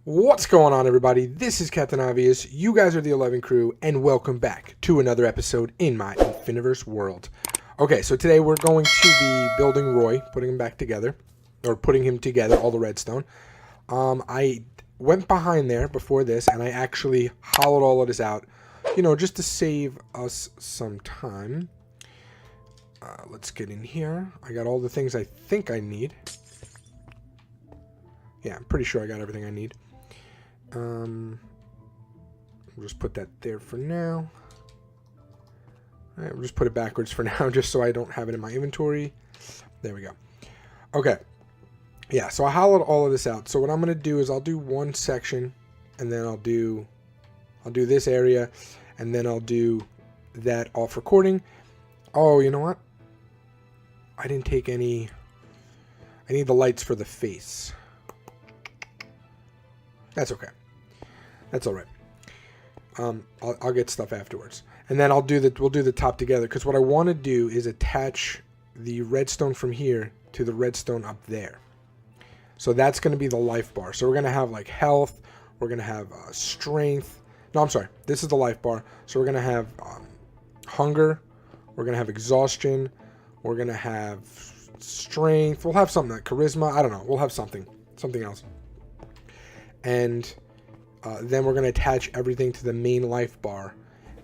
What's going on, everybody? This is Captain Obvious. You guys are the 11 crew, and welcome back to another episode in my Infiniverse world. Okay, so today we're going to be building R.O.Y, putting him back together, or putting him together, all the redstone. I went behind there before this, and I actually hollowed all of this out, just to save us some time. Let's get in here. I got all the things I think I need. Yeah, I'm pretty sure I got everything I need. We'll just put that there for now. All right, we'll just put it backwards for now, just so I don't have it in my inventory. There we go. Okay. Yeah, so I hollowed all of this out. So what I'm going to do is I'll do one section, and then I'll do this area, and then I'll do that off recording. Oh, you know what? I didn't take any. I need the lights for the face. That's okay. That's all right. I'll get stuff afterwards, and then we'll do the top together, because what I want to do is attach the redstone from here to the redstone up there. So that's going to be the life bar. So we're going to have like health. We're going to have strength. No, I'm sorry. This is the life bar. So we're going to have hunger. We're going to have exhaustion. We're going to have strength. We'll have something like charisma. I don't know. We'll have something else. And then we're going to attach everything to the main life bar,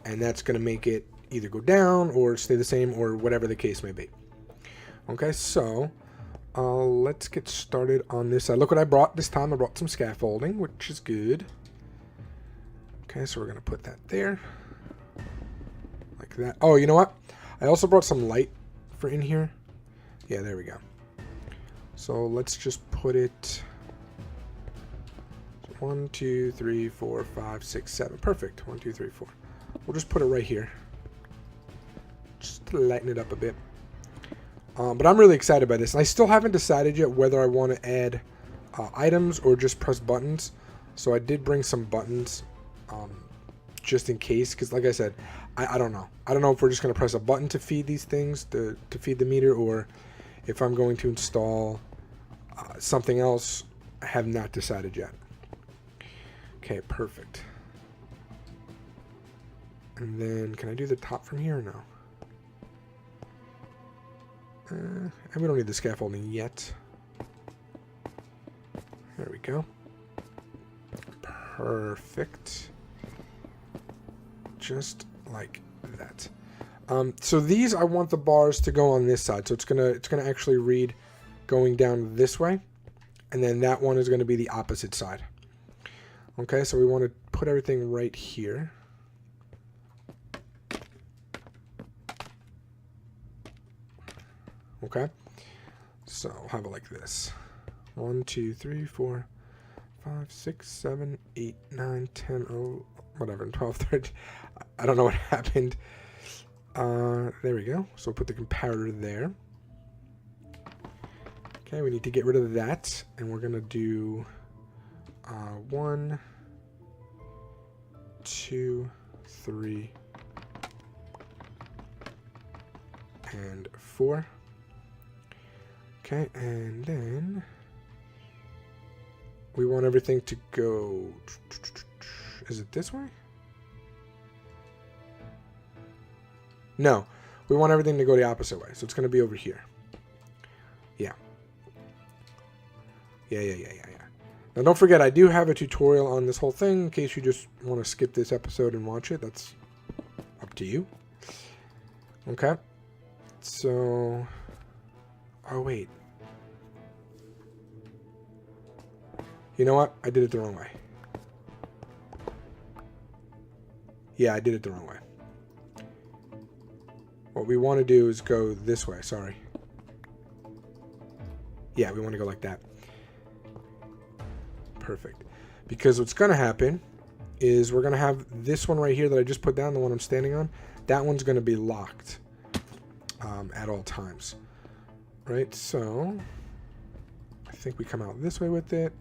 and that's going to make it either go down or stay the same, or whatever the case may be. Okay, so let's get started on this side. Look what I brought this time. I brought some scaffolding, which is good. Okay, so we're going to put that there. Like that. Oh, you know what? I also brought some light for in here. Yeah, there we go. So let's just put it... 1, 2, 3, 4, 5, 6, 7. Perfect. 1, 2, 3, 4. We'll just put it right here, just to lighten it up a bit. But I'm really excited by this, and I still haven't decided yet whether I want to add items or just press buttons. So I did bring some buttons, just in case, because like I said, I don't know. I don't know if we're just going to press a button to feed these things, to feed the meter, or if I'm going to install something else. I have not decided yet. Okay, perfect. And then, can I do the top from here or no? And we don't need the scaffolding yet. There we go. Perfect. Just like that. So these, I want the bars to go on this side. So it's gonna actually read going down this way, and then that one is gonna be the opposite side. Okay, so we want to put everything right here. Okay, so I'll have it like this. 1, 2, 3, 4, 5, 6, 7, 8, 9, 10, oh, whatever, 12, 13. I don't know what happened. There we go. So we'll put the comparator there. Okay, we need to get rid of that, and we're going to do 1, 2, 3, and 4. Okay, and then we want everything to go... Is it this way? No, we want everything to go the opposite way, so it's going to be over here. Yeah. Yeah. Now don't forget, I do have a tutorial on this whole thing in case you just want to skip this episode and watch it. That's up to you. Okay. So... Oh, wait. You know what? I did it the wrong way. Yeah, I did it the wrong way. What we want to do is go this way. Sorry. Yeah, we want to go like that. Perfect. Because what's going to happen is we're going to have this one right here that I just put down, the one I'm standing on. That one's going to be locked at all times. Right, so I think we come out this way with it.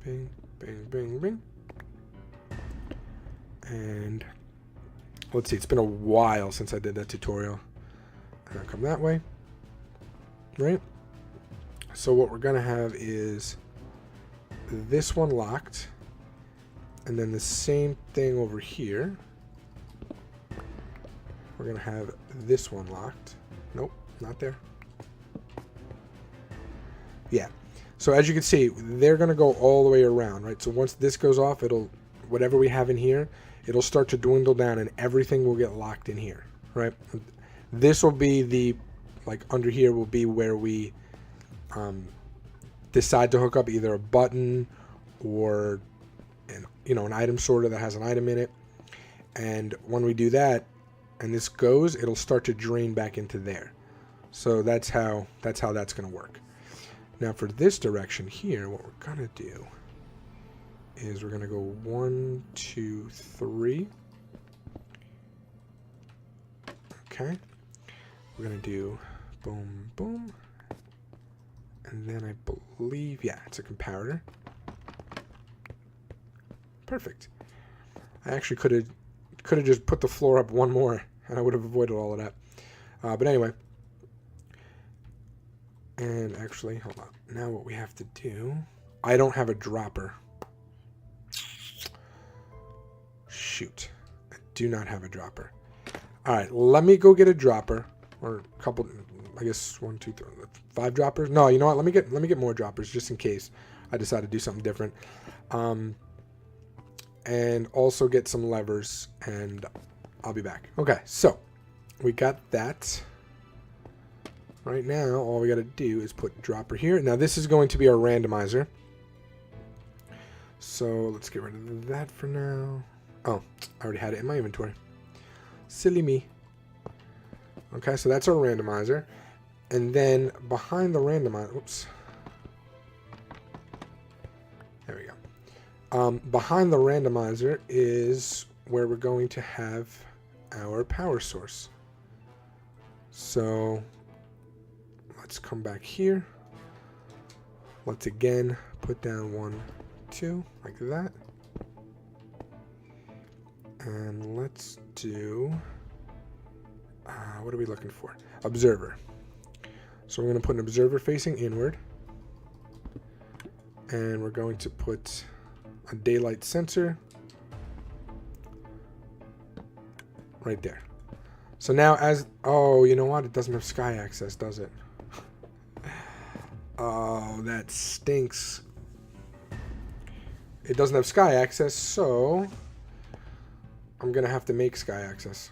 Bing, bing, bing, bing. And let's see, it's been a while since I did that tutorial. I'm going to come that way. Right? So what we're going to have is this one locked, And then the same thing over here. We're going to have this one locked. Nope, not there. Yeah. So as you can see, they're going to go all the way around, right? So once this goes off, whatever we have in here, it'll start to dwindle down and everything will get locked in here, right? This will be like under here will be where we decide to hook up either a button or an item sorter that has an item in it. And when we do that and this goes, it'll start to drain back into there. So that's how that's going to work. Now for this direction here, what we're going to do is we're going to go 1, 2, 3. Okay. We're going to do boom, boom. And then I believe, yeah, it's a comparator. Perfect. I actually could have just put the floor up one more and I would have avoided all of that. But anyway. And actually, hold on. Now what we have to do, I don't have a dropper. Shoot. I do not have a dropper. All right, let me go get a dropper, or a couple, I guess 1, 2, 3, 5 droppers. No, you know what? Let me get more droppers just in case I decide to do something different. And also get some levers, and I'll be back. Okay, so we got that. Right now, all we got to do is put dropper here. Now, this is going to be our randomizer. So let's get rid of that for now. Oh, I already had it in my inventory. Silly me. Okay, so that's our randomizer. And then behind the randomizer, oops. There we go. Behind the randomizer is where we're going to have our power source. So let's come back here. Let's again put down 1, 2, like that. And let's do, what are we looking for? Observer. So we're going to put an observer facing inward. And we're going to put a daylight sensor right there. So now oh, you know what? It doesn't have sky access, does it? Oh, that stinks. It doesn't have sky access, so I'm going to have to make sky access.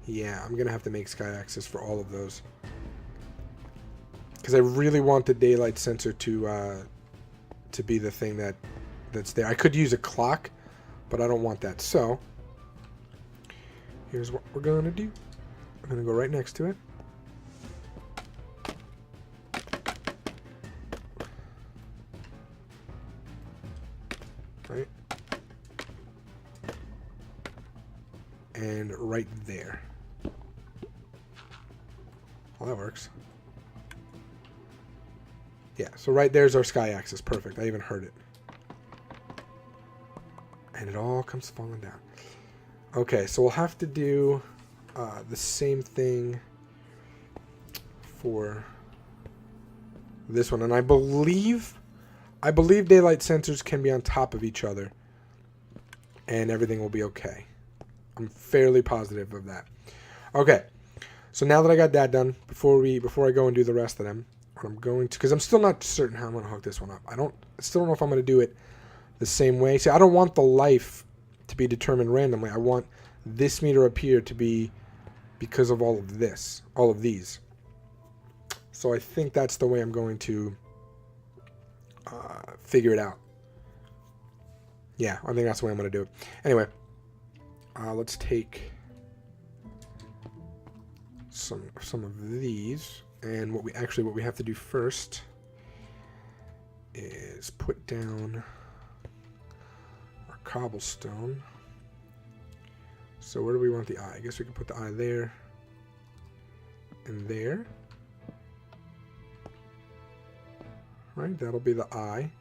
Yeah, I'm going to have to make sky access for all of those. Because I really want the daylight sensor to be the thing that's there. I could use a clock, but I don't want that. So here's what we're going to do. We're going to go right next to it. Right. And right there. Well, that works. Yeah, so right there's our sky axis. Perfect. I even heard it. And it all comes falling down. Okay, so we'll have to do the same thing for this one. And I believe daylight sensors can be on top of each other. And everything will be okay. I'm fairly positive of that. Okay, so now that I got that done, before I go and do the rest of them, what I'm going to, because I'm still not certain how I'm going to hook this one up. I still don't know if I'm going to do it the same way. See, I don't want the life to be determined randomly. I want this meter up here to be because of all of these. So I think that's the way I'm going to figure it out. Yeah, I think that's the way I'm going to do it. Anyway, let's take some of these, and what we have to do first is put down our cobblestone. So where do we want the eye? I guess we can put the eye there and there. Right, that'll be the eye.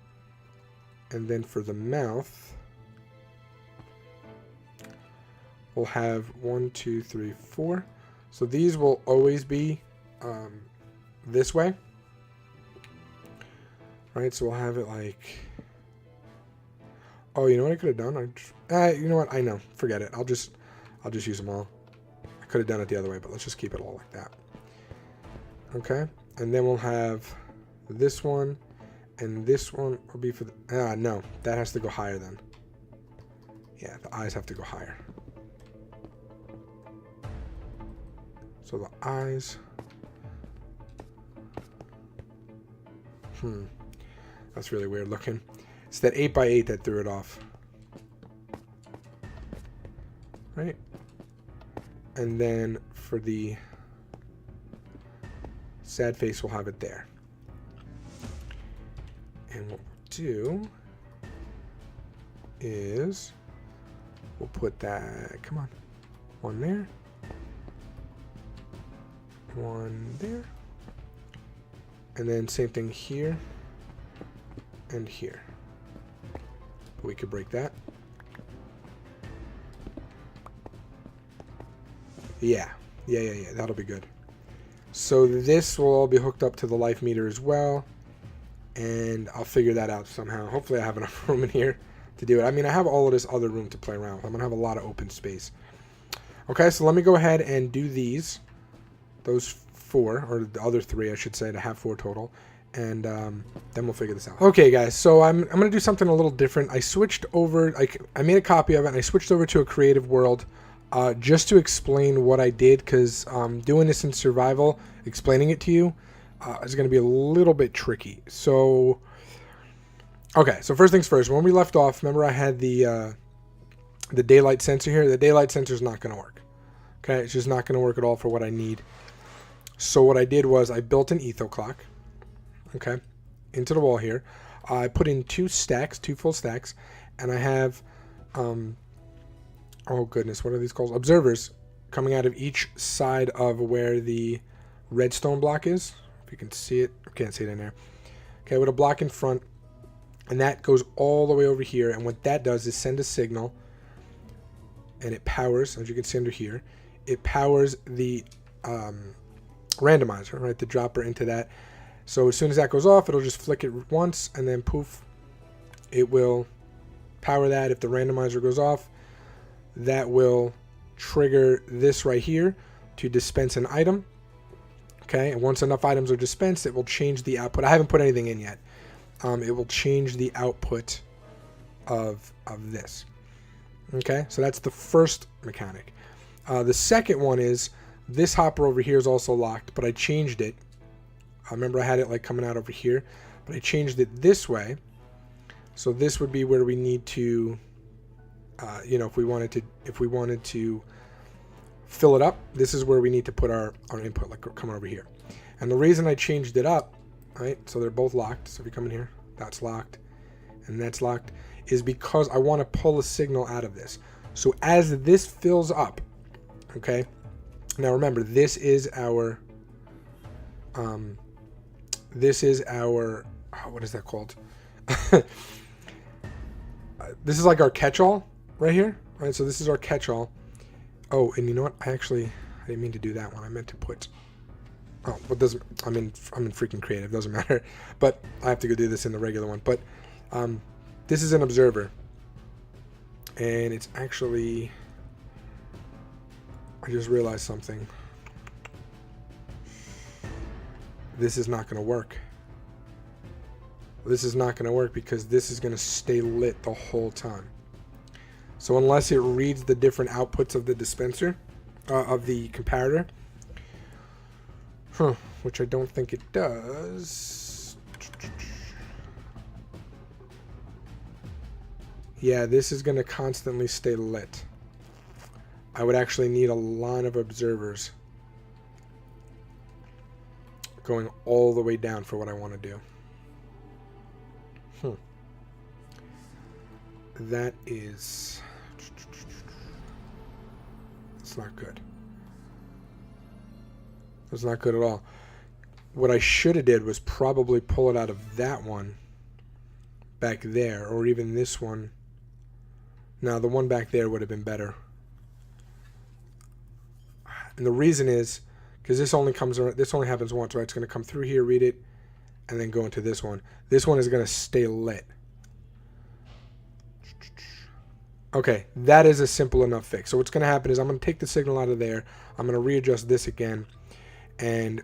And then for the mouth, we'll have 1, 2, 3, 4. So these will always be this way. Right, so we'll have it like Oh, you know what I could have done? You know what? I know. Forget it. I'll just use them all. I could have done it the other way, but let's just keep it all like that. Okay, and then we'll have this one, and this one will be for the... no, that has to go higher then. Yeah, the eyes have to go higher. So the eyes... That's really weird looking. It's that 8x8 that threw it off. Right? And then for the sad face, we'll have it there. And what we'll do is we'll put that, come on, one there, one there, and then same thing here and here. We could break that. Yeah, that'll be good. So this will all be hooked up to the life meter as well, and I'll figure that out somehow. Hopefully I have enough room in here to do it. I mean, I have all of this other room to play around with. I'm gonna have a lot of open space. Okay, so let me go ahead and do those 4, or the other 3 I should say, to have 4 total, and then we'll figure this out. Okay guys, so I'm gonna do something a little different. I switched over, I made a copy of it and I switched over to a creative world just to explain what I did, because doing this in survival, explaining it to you is gonna be a little bit tricky. So okay, so first things first, when we left off, remember I had the daylight sensor here. The daylight sensor is not gonna work. Okay, it's just not gonna work at all for what I need. So what I did was I built an etho clock, okay, into the wall here. I put in 2 full stacks, and I have, oh goodness, what are these called? Observers coming out of each side of where the redstone block is. If you can see it, I can't see it in there. Okay, with a block in front, and that goes all the way over here, and what that does is send a signal, and it powers, as you can see under here, it powers the randomizer, right, the dropper into that. So as soon as that goes off, it'll just flick it once, and then poof, it will power that. If the randomizer goes off, that will trigger this right here to dispense an item. Okay, and once enough items are dispensed, it will change the output. I haven't put anything in yet. It will change the output of this. Okay, so that's the first mechanic. The second one is this hopper over here is also locked, but I changed it. I remember I had it like coming out over here, but I changed it this way. So this would be where we need to, you know, if we wanted to fill it up, this is where we need to put our input, like coming over here. And the reason I changed it up, right, so they're both locked. So if you come in here, that's locked, and that's locked, is because I want to pull a signal out of this. So as this fills up, okay, now remember, this is our, oh, what is that called? This is like our catch-all right here, right? So this is our catch-all. Oh, and you know what? I didn't mean to do that one. I meant to put, oh, what doesn't, I'm in freaking creative, doesn't matter. But I have to go do this in the regular one. But this is an observer, and it's actually, I just realized something. This is not going to work. This is not going to work because this is going to stay lit the whole time. So unless it reads the different outputs of the dispenser, of the comparator, which I don't think it does. Yeah, this is going to constantly stay lit. I would actually need a line of observers going all the way down for what I want to do. That is, it's not good. It's not good at all. What I should have did was probably pull it out of that one back there, or even this one. No, the one back there would have been better. And the reason is because this only happens once, right? It's going to come through here, read it, and then go into this one. This one is going to stay lit. Okay, that is a simple enough fix. So what's going to happen is I'm going to take the signal out of there. I'm going to readjust this again. And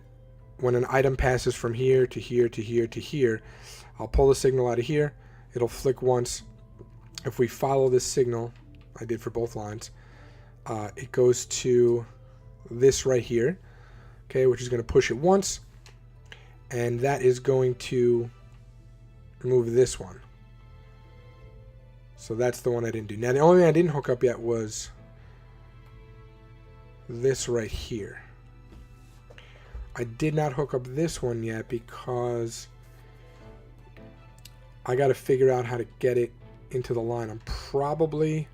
when an item passes from here to here to here to here, I'll pull the signal out of here. It'll flick once. If we follow this signal, I did for both lines, it goes to this right here, okay, which is going to push it once. And that is going to move this one. So that's the one I didn't do. Now the only thing I didn't hook up yet was this right here. I did not hook up this one yet because I got to figure out how to get it into the line. I'm probably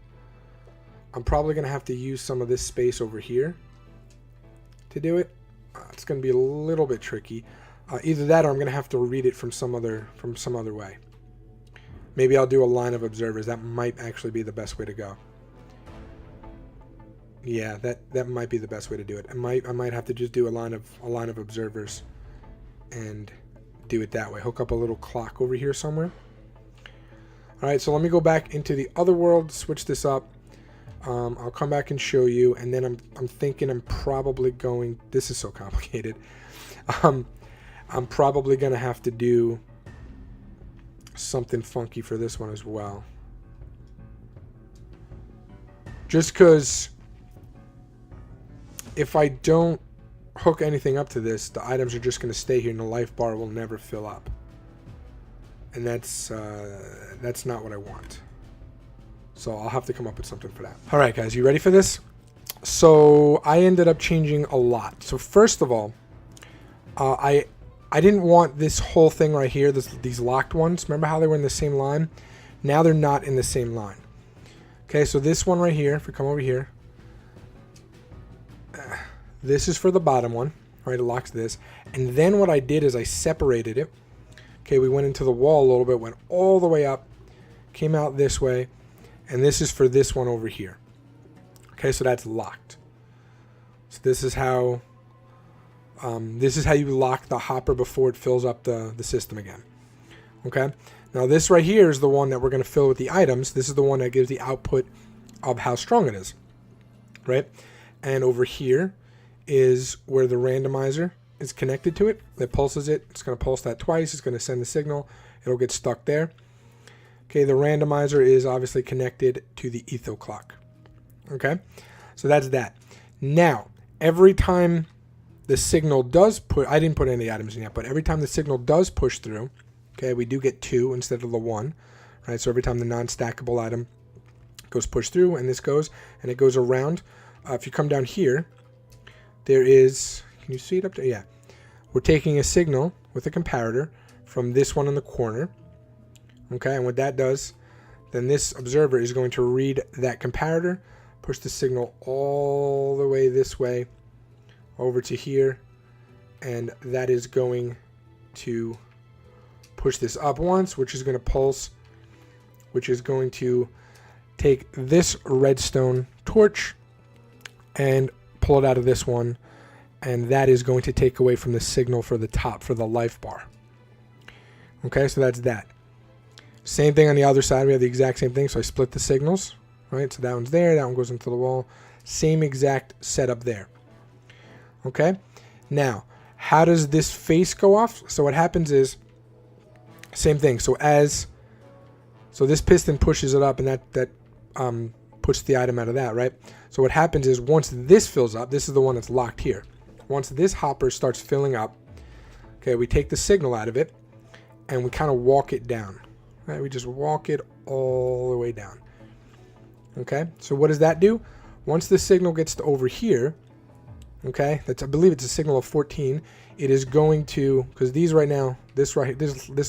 going to have to use some of this space over here to do it. It's going to be a little bit tricky. Either that or I'm going to have to read it from some other way. Maybe I'll do a line of observers. That might actually be the best way to go. Yeah, that might be the best way to do it. I might have to just do a line of observers and do it that way. Hook up a little clock over here somewhere. All right, so let me go back into the other world, switch this up. I'll come back and show you, and then I'm thinking I'm probably going. This is so complicated. I'm probably gonna have to do something funky for this one as well. Just because if I don't hook anything up to this, the items are just going to stay here and the life bar will never fill up. And that's not what I want. So I'll have to come up with something for that. All right, guys, you ready for this? So I ended up changing a lot. So first of all, I didn't want this whole thing right here, these locked ones. Remember how they were in the same line? Now they're not in the same line. Okay, so this one right here, if we come over here, this is for the bottom one, right? It locks this. And then what I did is I separated it. Okay, we went into the wall a little bit, went all the way up, came out this way, and this is for this one over here. Okay, so that's locked. So this is how you lock the hopper before it fills up the system again. Okay, now this right here is the one that we're going to fill with the items. This is the one that gives the output of how strong it is, right? And over here is where the randomizer is connected to it. It pulses it. It's going to pulse that twice. It's going to send the signal. It'll get stuck there. Okay, the randomizer is obviously connected to the etho clock. Okay, so that's that. Now, every time the signal does put, I didn't put any items in yet, but every time the signal does push through, okay, we do get 2 instead of the 1, right? So every time the non-stackable item goes push through, and this goes, and it goes around. If you come down here, there is, can you see it up there? Yeah. We're taking a signal with a comparator from this one in the corner, okay? And what that does, then this observer is going to read that comparator, push the signal all the way this way, over to here, and that is going to push this up once, which is going to pulse, which is going to take this redstone torch and pull it out of this one, and that is going to take away from the signal for the top, for the life bar. Okay, so that's that. Same thing on the other side, we have the exact same thing, so I split the signals, right? So that one's there, that one goes into the wall. Same exact setup there. Okay, now how does this face go off? So what happens is same thing. So this piston pushes it up, and that puts the item out of that, right? So what happens is once this fills up, this is the one that's locked here. Once this hopper starts filling up, okay, we take the signal out of it and we kind of walk it down, right? We just walk it all the way down. Okay, so what does that do? Once the signal gets to over here, okay, I believe it's a signal of 14. It is going to, because these right now, this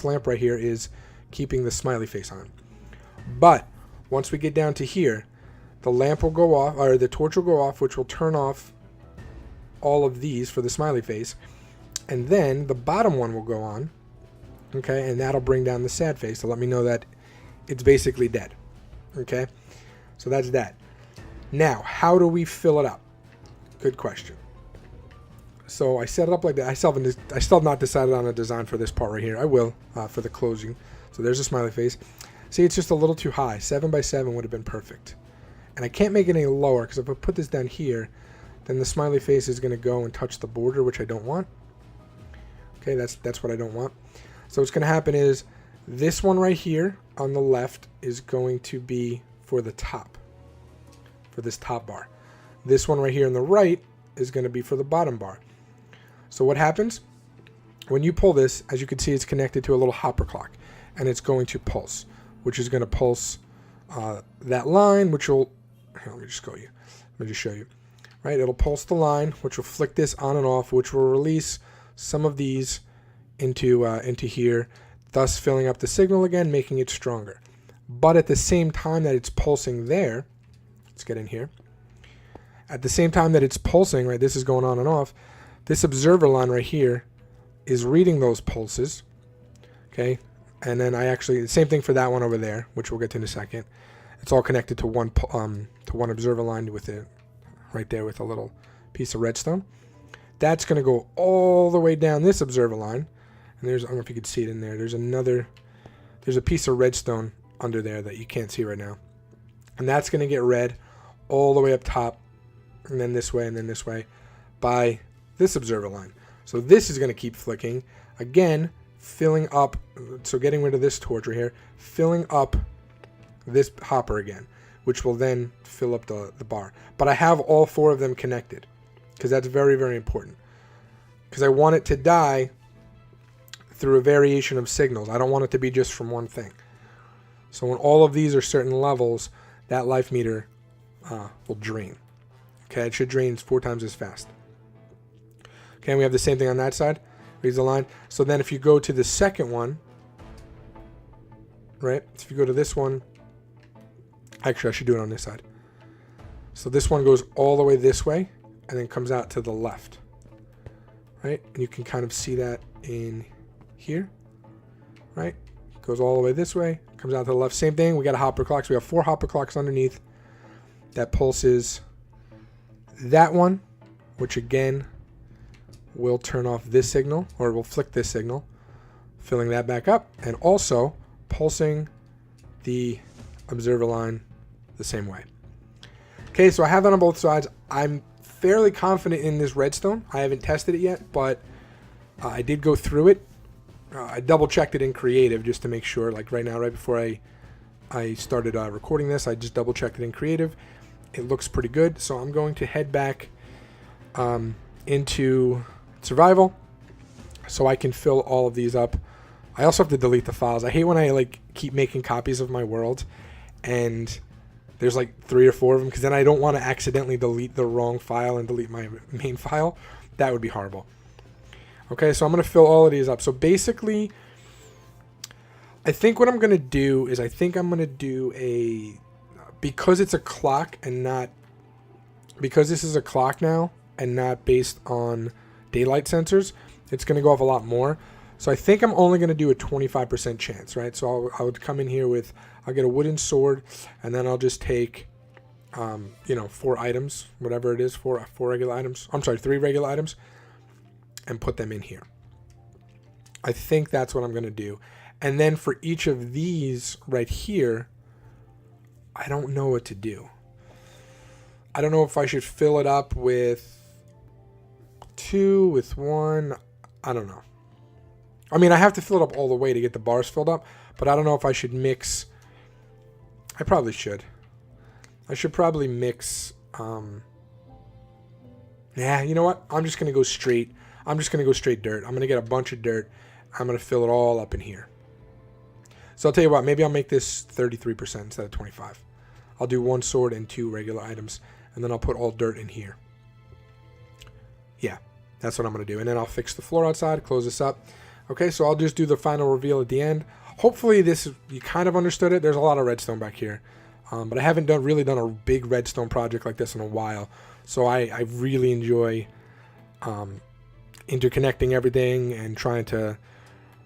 lamp right here is keeping the smiley face on. But once we get down to here, the lamp will go off, or the torch will go off, which will turn off all of these for the smiley face, and then the bottom one will go on, okay, and that'll bring down the sad face to let me know that it's basically dead. Okay, so that's that. Now, how do we fill it up? Good question. So I set it up like that. I still have not decided on a design for this part right here. I will for the closing. So there's a smiley face. See, it's just a little too high. 7 by 7 would have been perfect. And I can't make it any lower, because if I put this down here, then the smiley face is going to go and touch the border, which I don't want. Okay, that's what I don't want. So what's going to happen is this one right here on the left is going to be for the top, for this top bar. This one right here on the right is going to be for the bottom bar. So what happens? When you pull this, as you can see, it's connected to a little hopper clock, and it's going to pulse, which is going to pulse that line, which will, here, let me just show you. Right, it'll pulse the line, which will flick this on and off, which will release some of these into here, thus filling up the signal again, making it stronger. But at the same time that it's pulsing there, let's get in here. At the same time that it's pulsing, right, this is going on and off, this observer line right here is reading those pulses, okay? And then the same thing for that one over there, which we'll get to in a second. It's all connected to one observer line with it right there with a little piece of redstone. That's going to go all the way down this observer line. And I don't know if you can see it in there. There's a piece of redstone under there that you can't see right now. And that's going to get read all the way up top, and then this way by this observer line. So this is going to keep flicking, again, filling up, so getting rid of this torch right here, filling up this hopper again, which will then fill up the bar. But I have all 4 of them connected, because that's very, very important. Because I want it to die through a variation of signals. I don't want it to be just from one thing. So when all of these are certain levels, that life meter will drain. Okay, it should drain 4 times as fast. Okay, and we have the same thing on that side. Reads the line. So then if you go to the second one, right? If you go to this one, actually I should do it on this side. So this one goes all the way this way and then comes out to the left, right? And you can kind of see that in here, right? Goes all the way this way, comes out to the left. Same thing, we got a hopper clock. So we have 4 hopper clocks underneath that pulses that one, which again will turn off this signal, or will flick this signal, filling that back up, and also pulsing the observer line the same way. Okay, so I have that on both sides. I'm fairly confident in this redstone. I haven't tested it yet, but I did go through it. I double checked it in creative just to make sure, like right now, right before I started recording this, I just double checked it in creative. It looks pretty good, so I'm going to head back into survival so I can fill all of these up. I also have to delete the files. I hate when I like keep making copies of my world and there's like 3 or 4 of them, because then I don't want to accidentally delete the wrong file and delete my main file. That would be horrible. Okay, so I'm going to fill all of these up. So basically, I think what I'm going to do is because it's a clock and not, because this is a clock now and not based on daylight sensors, it's going to go off a lot more. So I think I'm only going to do a 25% chance, right? So I would come in here with, I'll get a wooden sword, and then I'll just take, 4 items, whatever it is, 4 regular items. I'm sorry, 3 regular items, and put them in here. I think that's what I'm going to do. And then for each of these right here, I don't know what to do. I don't know if I should fill it up with 2, with 1. I don't know. I mean, I have to fill it up all the way to get the bars filled up, but I don't know if I should mix. I probably should. I should probably mix. Yeah, you know what? I'm just going to go straight. I'm just going to go straight dirt. I'm going to get a bunch of dirt. I'm going to fill it all up in here. So I'll tell you what, maybe I'll make this 33% instead of 25. I'll do 1 sword and 2 regular items, and then I'll put all dirt in here. Yeah, that's what I'm going to do. And then I'll fix the floor outside, close this up. Okay, so I'll just do the final reveal at the end. Hopefully you kind of understood it. There's a lot of redstone back here. But I haven't really done a big redstone project like this in a while. So I really enjoy interconnecting everything and trying to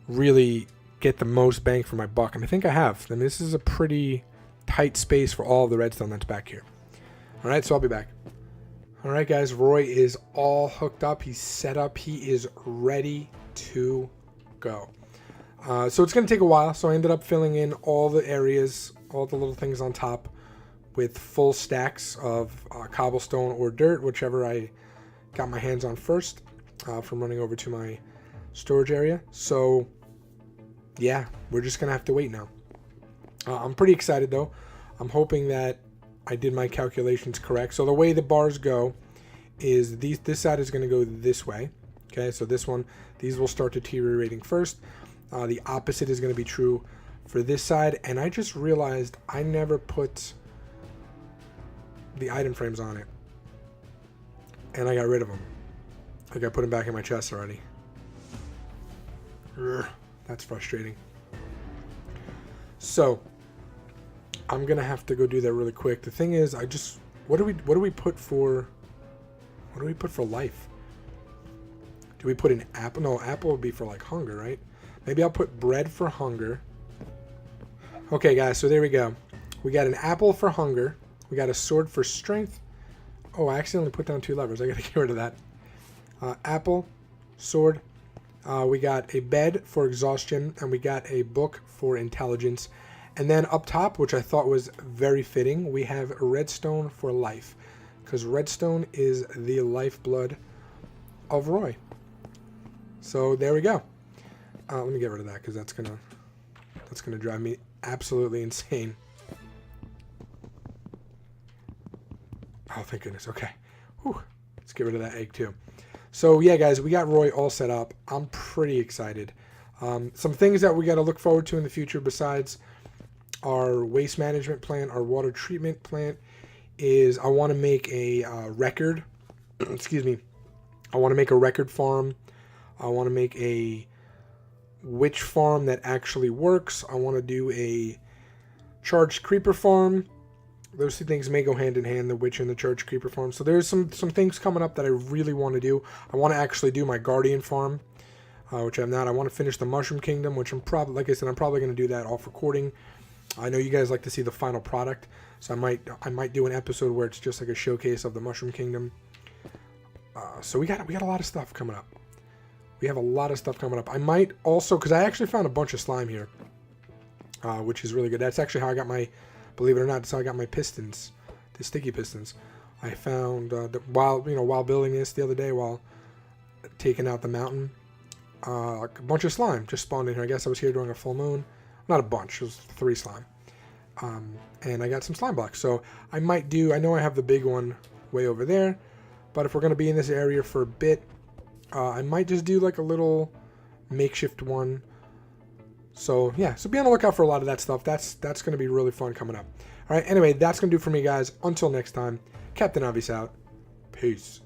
really get the most bang for my buck. And I think I have. I mean, this is a pretty tight space for all of the redstone that's back here. All right, so I'll be back. All right, guys, Roy is all hooked up. He's set up. He is ready to go. So it's going to take a while. So I ended up filling in all the areas, all the little things on top with full stacks of cobblestone or dirt, whichever I got my hands on first from running over to my storage area. So yeah, we're just going to have to wait now. I'm pretty excited though. I'm hoping that I did my calculations correct. So the way the bars go is this side is going to go this way. Okay, so this one, these will start deteriorating first. The opposite is going to be true for this side. And I just realized I never put the item frames on it. And I got rid of them. Like I put them back in my chest already. Urgh, that's frustrating. So I'm gonna have to go do that really quick. The thing is, what do we put for life? Do we put an apple? No, apple would be for like hunger, right? Maybe I'll put bread for hunger. Okay, guys, so there we go. We got an apple for hunger. We got a sword for strength. Oh, I accidentally put down 2 levers. I gotta get rid of that. Apple, sword. We got a bed for exhaustion, and we got a book for intelligence. And then up top, which I thought was very fitting, we have redstone for life, because redstone is the lifeblood of R.O.Y. So there we go. Let me get rid of that because that's gonna drive me absolutely insane. Oh, thank goodness. Okay. Whew. Let's get rid of that egg too. So yeah, guys, we got R.O.Y all set up. I'm pretty excited. Some things that we got to look forward to in the future besides our waste management plant, our water treatment plant, is I want to make a record. Excuse me. I want to make a record farm. I want to make a witch farm that actually works. I want to do a charged creeper farm. Those 2 things may go hand in hand, the witch and the charged creeper farm. So there's some things coming up that I really want to do. I want to actually do my guardian farm, which I'm not. I want to finish the mushroom kingdom, which I'm probably, like I said, I'm probably going to do that off recording. I know you guys like to see the final product, so I might do an episode where it's just like a showcase of the mushroom kingdom. So we got a lot of stuff coming up. We have a lot of stuff coming up. I might also, because I actually found a bunch of slime here, which is really good. That's actually how I got my, believe it or not, that's how I got my pistons, the sticky pistons. I found while building this the other day, while taking out the mountain, a bunch of slime just spawned in here. I guess I was here during a full moon. Not a bunch, it was 3 slime. And I got some slime blocks. So I might do, I know I have the big one way over there, but if we're going to be in this area for a bit, I might just do like a little makeshift one. So yeah, so be on the lookout for a lot of that stuff. That's going to be really fun coming up. All right, anyway, that's going to do for me, guys. Until next time, Captain Obvious out. Peace.